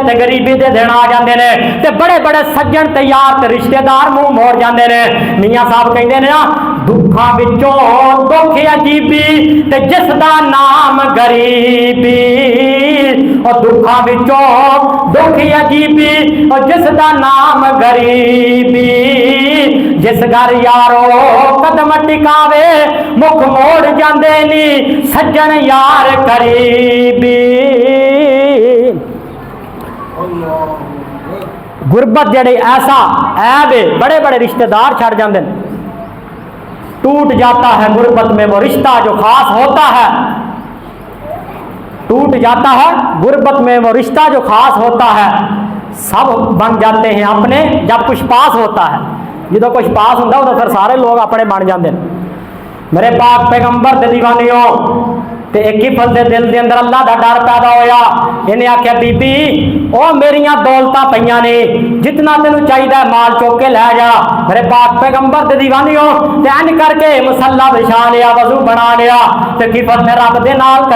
ते गरीबी दे दिन आ जाते हैं ते बड़े बड़े सज्जन ते यार ते रिश्तेदार मुंह मोड़ जाते हैं। मियाँ साहब कहते हैं ना, दुखा विचों दुख अजीबी ते जिसदा नाम गरीबी, और दुखा विचों दुख अजीबी और जिसदा नाम गरीबी, जिस घर यारो कदम टिकावे मुख मोड़ जाते नी सज्जन यार करीबी। गुरबत जड़े ऐसा ऐब है, बड़े बड़े रिश्तेदार छड़ जाते हैं। टूट जाता है गुरबत में वो रिश्ता जो खास होता है, टूट जाता है गुरबत में वो रिश्ता जो खास होता है। सब बन जाते हैं अपने जब कुछ पास होता है, जो कुछ पास होता है फिर सारे लोग अपने बन जाते हैं। मेरे पाक पैगंबर दे दीवानियों ते एक ही फल दे दिल के अंदर अल्लाह का डर पैदा होया। इन्हें आख्या बीबी ओ मेरिया दौलतां पईयां ने, जितना तेनू चाहिए माल चुक के लै जा। मेरे पाक पैगंबर दे दीवानियों ते इंज करके मुसल्ला बिछा लिया, वजू बना लिया ते किफल ने रब दे नाल